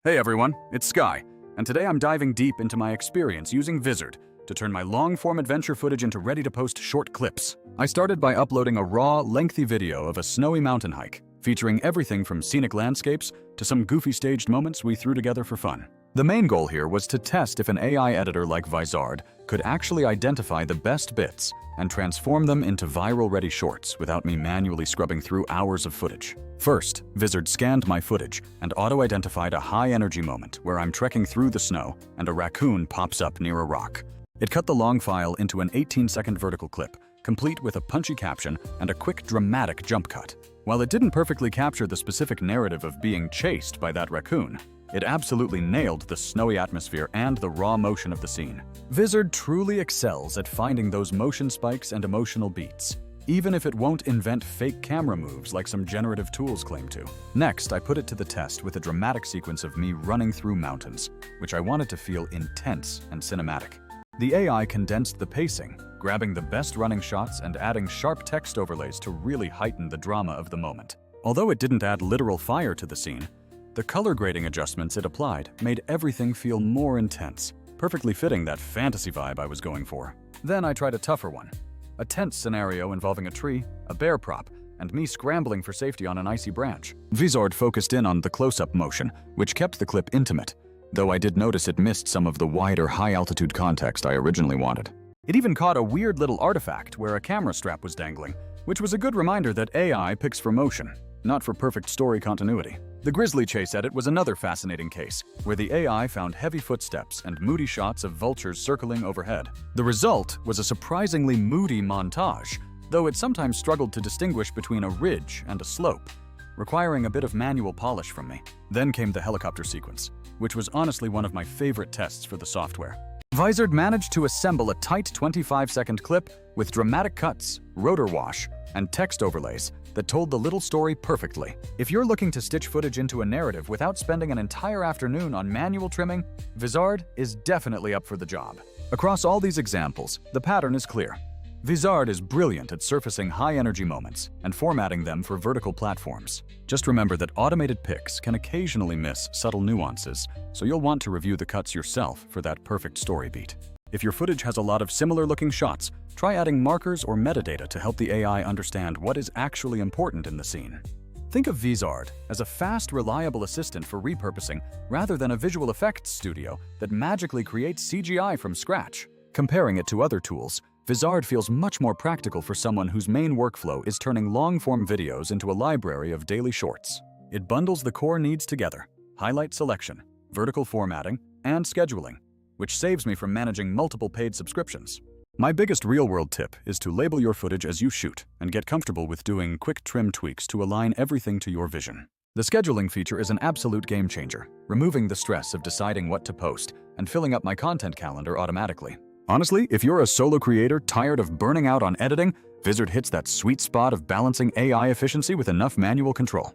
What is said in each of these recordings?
Hey everyone, it's Sky, and today I'm diving deep into my experience using Vizard to turn my long-form adventure footage into ready-to-post short clips. I started by uploading a raw, lengthy video of a snowy mountain hike, featuring everything from scenic landscapes to some goofy staged moments we threw together for fun. The main goal here was to test if an AI editor like Vizard could actually identify the best bits and transform them into viral-ready shorts without me manually scrubbing through hours of footage. First, Vizard scanned my footage and auto-identified a high-energy moment where I'm trekking through the snow and a raccoon pops up near a rock. It cut the long file into an 18-second vertical clip, complete with a punchy caption and a quick dramatic jump cut. While it didn't perfectly capture the specific narrative of being chased by that raccoon, it absolutely nailed the snowy atmosphere and the raw motion of the scene. Vizard truly excels at finding those motion spikes and emotional beats, even if it won't invent fake camera moves like some generative tools claim to. Next, I put it to the test with a dramatic sequence of me running through mountains, which I wanted to feel intense and cinematic. The AI condensed the pacing, grabbing the best running shots and adding sharp text overlays to really heighten the drama of the moment. Although it didn't add literal fire to the scene, the color grading adjustments it applied made everything feel more intense, perfectly fitting that fantasy vibe I was going for. Then I tried a tougher one. A tense scenario involving a tree, a bear prop, and me scrambling for safety on an icy branch. Vizard focused in on the close-up motion, which kept the clip intimate, though I did notice it missed some of the wider, high-altitude context I originally wanted. It even caught a weird little artifact where a camera strap was dangling, which was a good reminder that AI picks for motion, not for perfect story continuity. The grizzly chase edit was another fascinating case, where the AI found heavy footsteps and moody shots of vultures circling overhead. The result was a surprisingly moody montage, though it sometimes struggled to distinguish between a ridge and a slope, requiring a bit of manual polish from me. Then came the helicopter sequence, which was honestly one of my favorite tests for the software. Vizard managed to assemble a tight 25-second clip with dramatic cuts, rotor wash, and text overlays that told the little story perfectly. If you're looking to stitch footage into a narrative without spending an entire afternoon on manual trimming, Vizard is definitely up for the job. Across all these examples, the pattern is clear. Vizard is brilliant at surfacing high-energy moments and formatting them for vertical platforms. Just remember that automated picks can occasionally miss subtle nuances, so you'll want to review the cuts yourself for that perfect story beat. If your footage has a lot of similar-looking shots, try adding markers or metadata to help the AI understand what is actually important in the scene. Think of Vizard as a fast, reliable assistant for repurposing rather than a visual effects studio that magically creates CGI from scratch. Comparing it to other tools, Vizard feels much more practical for someone whose main workflow is turning long-form videos into a library of daily shorts. It bundles the core needs together: highlight selection, vertical formatting, and scheduling, which saves me from managing multiple paid subscriptions. My biggest real-world tip is to label your footage as you shoot and get comfortable with doing quick trim tweaks to align everything to your vision. The scheduling feature is an absolute game changer, removing the stress of deciding what to post and filling up my content calendar automatically. Honestly, if you're a solo creator tired of burning out on editing, Vizard hits that sweet spot of balancing AI efficiency with enough manual control.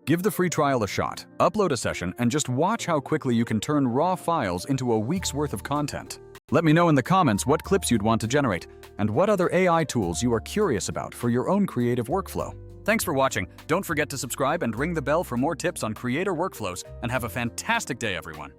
Give the free trial a shot, upload a session, and just watch how quickly you can turn raw files into a week's worth of content. Let me know in the comments what clips you'd want to generate and what other AI tools you are curious about for your own creative workflow. Thanks for watching. Don't forget to subscribe and ring the bell for more tips on creator workflows, and have a fantastic day, everyone.